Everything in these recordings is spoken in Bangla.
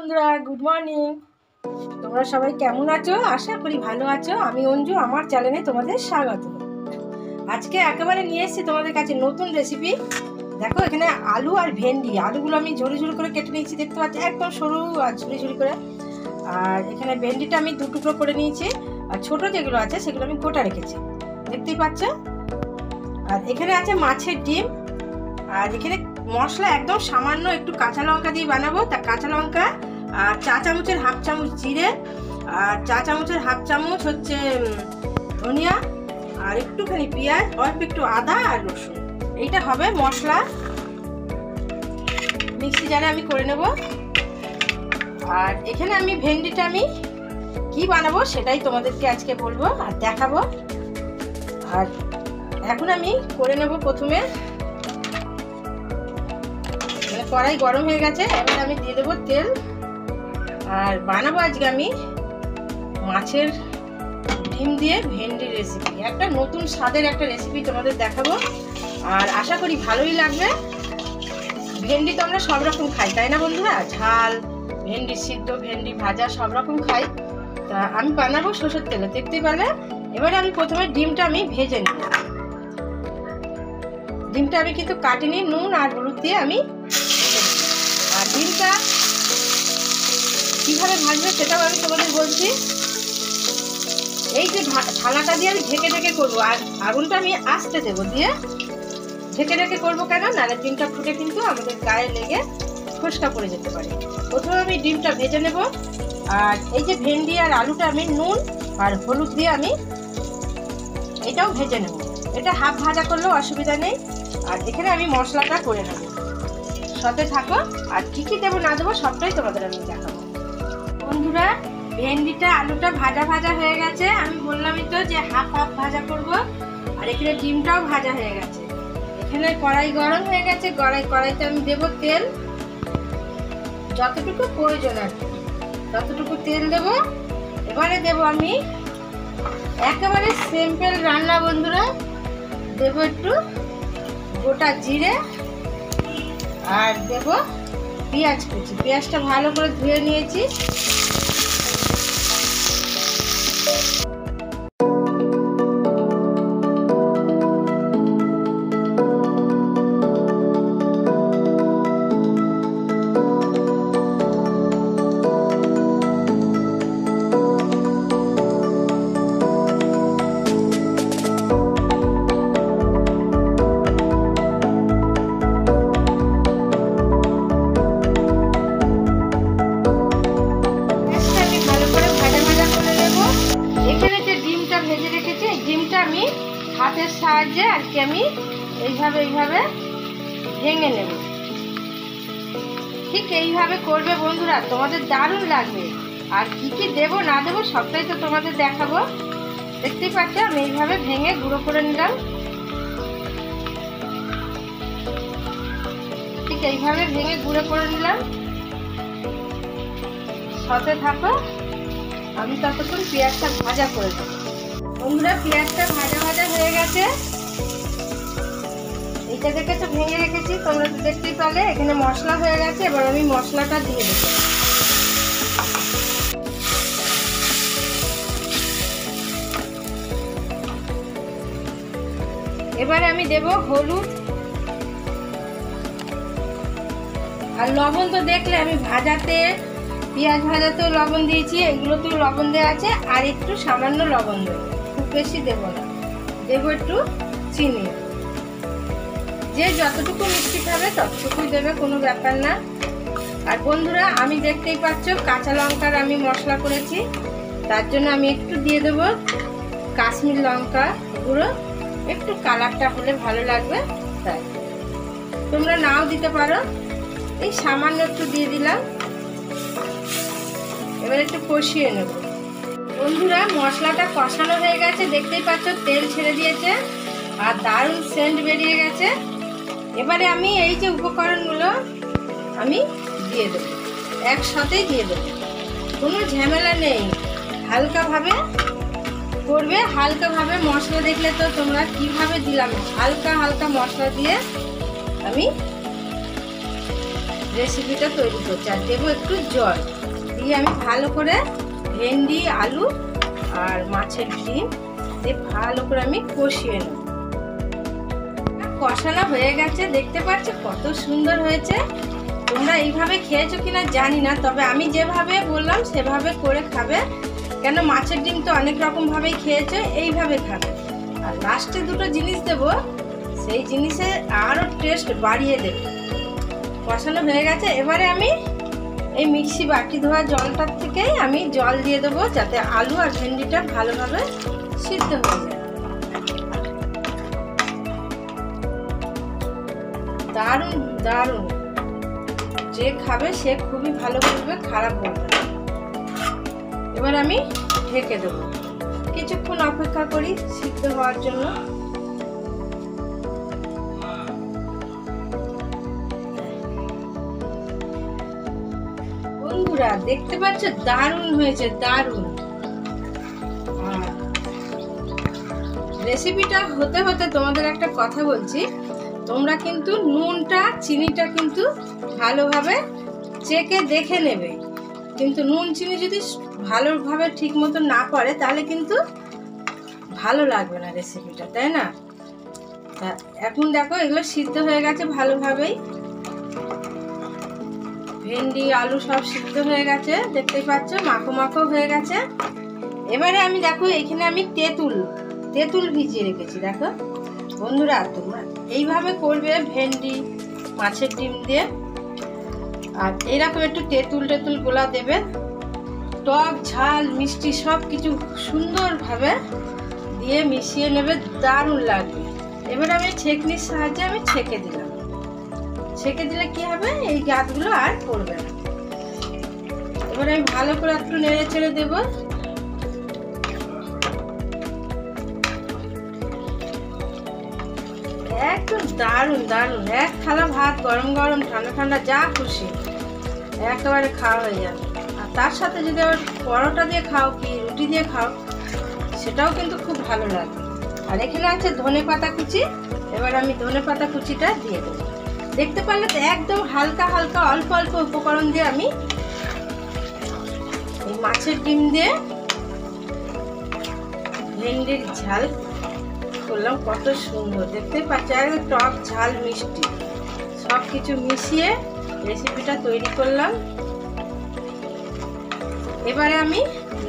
বন্ধুরা, গুড মর্নিং। তোমরা সবাই কেমন আছো? আশা করি ভালো আছো। আমি অঞ্জু, আমার চ্যানেলে তোমাদের স্বাগত। আজকে একেবারে নিয়ে এসেছি তোমাদের কাছে নতুন রেসিপি। দেখো, এখানে আলু আর ভেন্ডি, আলুগুলো আমি ঝুড়ি ঝুড়ি করে কেটে নিয়েছি, দেখতে পাচ্ছি একদম সরু আর ঝুড়ি ঝুড়ি করে। আর এখানে ভেন্ডিটা আমি দু টুকরো করে নিয়েছি, আর ছোট যেগুলো আছে সেগুলো আমি গোটা রেখেছি, দেখতেই পাচ্ছ। আর এখানে আছে মাছের ডিম। আর এখানে মশলা একদম সামান্য একটু কাঁচা লঙ্কা দিয়ে বানাবো। তা কাঁচা লঙ্কা আর চা চামচের হাফ চামচ জিরে, আর চা চামচের হাফ চামচ হচ্ছে ধনিয়া, আর একটুখানি পেঁয়াজ, অল্প একটু আদা আর রসুন। এইটা হবে মশলা। মিক্সি জারে আমি করে নেব। আর এখানে আমি ভেন্ডিটা আমি কি বানাবো সেটাই তোমাদেরকে আজকে বলবো আর দেখাবো। আর এখন আমি করে নেব। প্রথমে কড়াই গরম হয়ে গেছে, এবার আমি দিয়ে দেবো তেল। আর বানাবো আজকে আমি মাছের ডিম দিয়ে ভেন্ডির রেসিপি, একটা নতুন স্বাদের একটা রেসিপি তোমাদের দেখাবো। আর আশা করি ভালোই লাগবে। ভেন্ডি তো আমরা সব রকম খাই, তাই না বন্ধুরা? ঝাল, ভেন্ডি সিদ্ধ, ভেন্ডি ভাজা, সব রকম খাই। তা আমি বানাবো সরষের তেলে, দেখতেই পেলে। এবারে আমি প্রথমে ডিমটা আমি ভেজে নিই। ডিমটা আমি কিন্তু কাটিনি, নুন আর হলুদ দিয়ে আমি। আর ডিমটা কিভাবে ভাজবে সেটাও আমি তোমাদের বলছি। এই যে থালাটা দিয়ে আমি ঢেকে ঢেকে করবো, আর আগুনটা আমি আস্তে দেবো, দিয়ে ঢেকে ঢেকে করবো। কেন? নাহলে ডিমটা ফুটে কিন্তু আমাদের গায়ে লেগে ফোসকা পড়ে যেতে পারে। প্রথমে আমি ডিমটা ভেজে নেব। আর এই যে ভেন্ডি আর আলুটা আমি নুন আর হলুদ দিয়ে আমি এটাও ভেজে নেব। এটা হাফ ভাজা করলেও অসুবিধা নেই। আর এখানে আমি মশলাটা করে নেব, সাথে থাকো। আর কি কি দেবো না দেবো সবটাই তোমাদের আমি দেখাবো। বন্ধুরা, ভেন্ডিটা আলুটা ভাজা ভাজা হয়ে গেছে। আমি বললামই তো যে হাফ হাফ ভাজা করব। আর এখানে ডিমটাও ভাজা হয়ে গেছে। এখানে কড়াই গরম হয়ে গেছে। কড়াইতে আমি দেবো তেল, যতটুকু প্রয়োজন আর কি ততটুকু তেল দেবো। এবারে দেবো আমি একেবারে সিম্পল রান্না বন্ধুরা, দেবো একটু গোটা জিরে, আর দেব পেঁয়াজ কুচি। পেঁয়াজটা ভালো করে ধুয়ে নিয়েছি। ডিমটা আমি হাতের সাহায্যে আর কি আমি এইভাবে ভেঙে নেব। ঠিক এইভাবে করবে বন্ধুরা, তোমাদের দারুণ লাগবে। আর কি কি দেবো না দেবো সবটাই তো তোমাদের দেখাবো। দেখতেই পাচ্ছ আমি এইভাবে ভেঙে গুঁড়ো করে নিলাম। ঠিক এইভাবে ভেঙে গুঁড়ো করে নিলাম। সাথে থাকো, আমি ততক্ষণ পেঁয়াজটা ভাজা করে দেবো। বন্ধুরা, পেঁয়াজটা ভাজা ভাজা হয়ে গেছে। এইটা দেখে তো ভেঙে রেখেছি, তোমরা তো দেখতেই পেলে। এখানে মশলা হয়ে গেছে। এবার আমি মশলাটা দিয়ে দেবো। এবারে আমি দেব হলুদ আর লবণ। তো দেখলে আমি ভাজাতে, পেঁয়াজ ভাজাতেও লবণ দিয়েছি, এগুলোতেও লবণ দেওয়া আছে। আর একটু সামান্য লবণ দেবো, খুব বেশি দেবো না। দেবো একটু চিনি, যে যতটুকু মিষ্টি খাবে ততটুকুই দেবে, কোনো ব্যাপার না। আর বন্ধুরা, আমি দেখতেই পাচ্ছ কাঁচা লঙ্কার আমি মশলা করেছি, তার জন্য আমি একটু দিয়ে দেবো কাশ্মীর লঙ্কা গুঁড়ো। একটু কালারটা হলে ভালো লাগবে, তাই। তোমরা নাও দিতে পারো, এই সামান্য একটু দিয়ে দিলাম। এবার একটু কষিয়ে নেব। বন্ধুরা, মশলাটা কষানো হয়ে গেছে, দেখতেই পাচ্ছ তেল ছেড়ে দিয়েছে আর দারুণ সেন্ট বেরিয়ে গেছে। এবারে আমি এই যে উপকরণগুলো আমি দিয়ে দেবো, একসাথেই দিয়ে দেবো, কোনো ঝামেলা নেই। হালকাভাবে করবে, হালকাভাবে। মশলা দেখলে তো তোমরা কিভাবে দিলাম, হালকা হালকা মশলা দিয়ে আমি রেসিপিটা তৈরি করছি। আর দেবো একটু জল দিয়ে আমি ভালো করে ভেন্ডি, আলু আর মাছের ডিম দিয়ে ভালো করে আমি কষিয়ে নেব। কষানো হয়ে গেছে, দেখতে পাচ্ছ কত সুন্দর হয়েছে। তোমরা এইভাবে খেয়েছো কিনা জানি না, তবে আমি যেভাবে বললাম সেভাবে করে খাবে, কেন মাছের ডিম তো অনেক রকম ভাবেই খেয়েছো, এইভাবে খাবে। আর লাস্টে দুটো জিনিস দেবো, সেই জিনিসে আরও টেস্ট বাড়িয়ে দেবে। কষানো হয়ে গেছে, এবারে আমি এই মিক্সি বাটি ধোয়া জলটার থেকেই আমি জল দিয়ে দেবো, যাতে আলু আর ভেন্ডিটা ভালোভাবে সিদ্ধ হয়ে যায়। দারুণ দারুণ, যে খাবে সে খুবই ভালো বলবে, খারাপ বলবে না। এবার আমি ঢেকে দেবো, কিছুক্ষণ অপেক্ষা করি সিদ্ধ হওয়ার জন্য। বন্ধুরা দেখতে পাচ্ছ দারুণ হয়েছে, দারুণ। রেসিপিটা হতে হতে তোমাদের একটা কথা বলছি, তোমরা কিন্তু নুনটা চিনিটা কিন্তু ভালোভাবে চেখে দেখে নেবে। কিন্তু নুন চিনি যদি ভালোভাবে ঠিক মতো না পড়ে তাহলে কিন্তু ভালো লাগবে না রেসিপিটা, তাই না? তা এখন দেখো এগুলো সিদ্ধ হয়ে গেছে ভালোভাবেই, ভেন্ডি আলু সব সিদ্ধ হয়ে গেছে, দেখতেই পাচ্ছ মাখো মাখো হয়ে গেছে। এবারে আমি দেখো এখানে আমি তেঁতুল ভিজিয়ে রেখেছি। দেখো বন্ধুরা তোমরা এইভাবে করবে ভেন্ডি মাছের ডিম দিয়ে, আর এইরকম একটু তেঁতুল গোলা দেবে, টক ঝাল মিষ্টি সব কিছু সুন্দরভাবে দিয়ে মিশিয়ে নেবে, দারুণ লাগবে। এবার আমি ছেঁকনির সাহায্যে আমি ছেঁকে দিলাম। ছেঁকে দিলে কি হবে, এই গাঁতগুলো আর পড়বে না। এবার আমি ভালো করে একটু নেড়ে ছেড়ে দেবো। একদম দারুণ দারুণ, এক থালা ভাত গরম গরম ঠান্ডা ঠান্ডা যা খুশি একেবারে খাওয়া হয়ে যাবে। আর তার সাথে যদি আবার পরোটা দিয়ে খাও কি রুটি দিয়ে খাও, সেটাও কিন্তু খুব ভালো লাগে। আর এখানে আছে ধনেপাতা কুচি, এবার আমি ধনেপাতা কুচিটা দিয়ে দেবো। দেখতে পারলে তো একদম হালকা হালকা অল্প অল্প উপকরণ দিয়ে আমি এই মাছের ডিম দিয়ে ভেন্ডির ঝাল করলাম, কত সুন্দর দেখতে পাচ্ছি, একদম টক ঝাল মিষ্টি সব কিছু মিশিয়ে রেসিপিটা তৈরি করলাম। এবারে আমি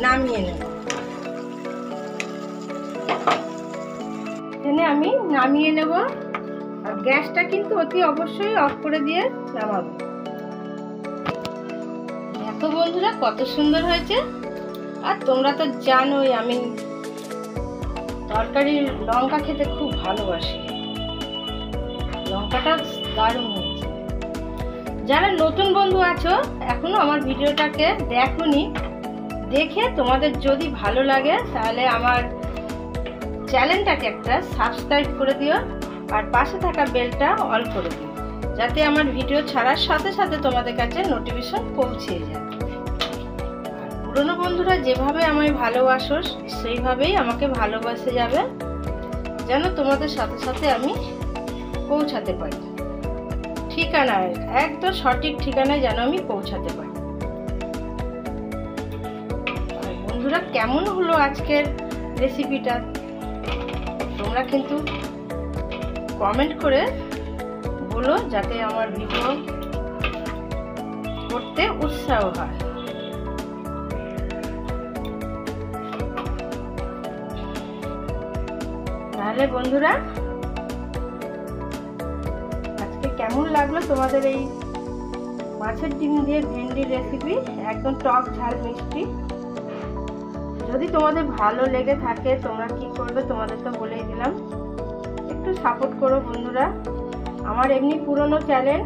নামিয়ে নেব। এখানে আমি নামিয়ে নেব, আর গ্যাসটা কিন্তু অতি অবশ্যই অফ করে দিয়ে নামাবো। দেখো বন্ধুরা কত সুন্দর হয়েছে। আর তোমরা তো জানোই আমি তরকারির লঙ্কা খেতে খুব ভালোবাসি, লঙ্কাটা দারুণ হয়েছে। যারা নতুন বন্ধু আছো এখনো আমার ভিডিওটাকে দেখোনি, দেখে তোমাদের যদি ভালো লাগে তাহলে আমার চ্যানেলটাকে একটা সাবস্ক্রাইব করে দিও, আর পাশে থাকা বেলটা অল করে দিও, যাতে আমার ভিডিও ছাড়ার সাথে সাথে তোমাদের কাছে নোটিফিকেশন পৌঁছে যায়। পুরনো বন্ধুরা যেভাবে আমায় ভালোবাসো সেইভাবেই আমাকে ভালোবাসে যাবে, যেন তোমাদের সাথে সাথে আমি পৌঁছাতে পারি। ঠিকানায় একদম সঠিক ঠিকানায় যেন আমি পৌঁছাতে পারি। বন্ধুরা কেমন হলো আজকের রেসিপিটা, তোমরা কিন্তু কমেন্ট করে বলো, যাতে আমার ভিডিও করতে উৎসাহ হয়। তাহলে বন্ধুরা আজকে কেমন লাগলো তোমাদের এই মাছের ডিম দিয়ে ভেন্ডির রেসিপি, একদম টক ঝাল মিষ্টি। যদি তোমাদের ভালো লেগে থাকে তোমরা কি করবে, তোমাদের তো বলেই দিলাম, একটু সাপোর্ট করো বন্ধুরা। আমার এমনি পুরনো চ্যানেল,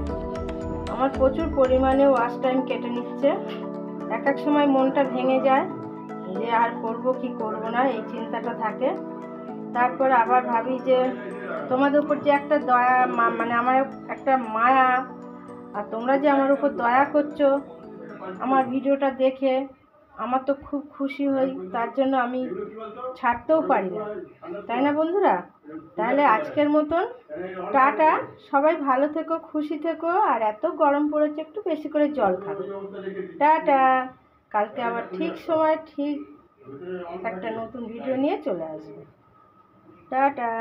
আমার প্রচুর পরিমাণে ওয়াচ টাইম কেটে নিচ্ছে। এক এক সময় মনটা ভেঙে যায় যে আর করব কি করব না, এই চিন্তাটা থাকে। তারপর আবার ভাবি যে তোমাদের উপর যে একটা দয়া, মানে আমার একটা মায়া, আর তোমরা যে আমার উপর দয়া করছো আমার ভিডিওটা দেখে, আমার তো খুব খুশি হই, তার জন্য আমি ছাড়তেও পারি না, তাই না বন্ধুরা? তাহলে আজকের মতন টাটা, সবাই ভালো থেকো, খুশি থেকো, আর এত গরম পড়েছে একটু বেশি করে জল খাবে। টাটা, কালকে আবার ঠিক সময় ঠিক একটা নতুন ভিডিও নিয়ে চলে আসবে। টাটা।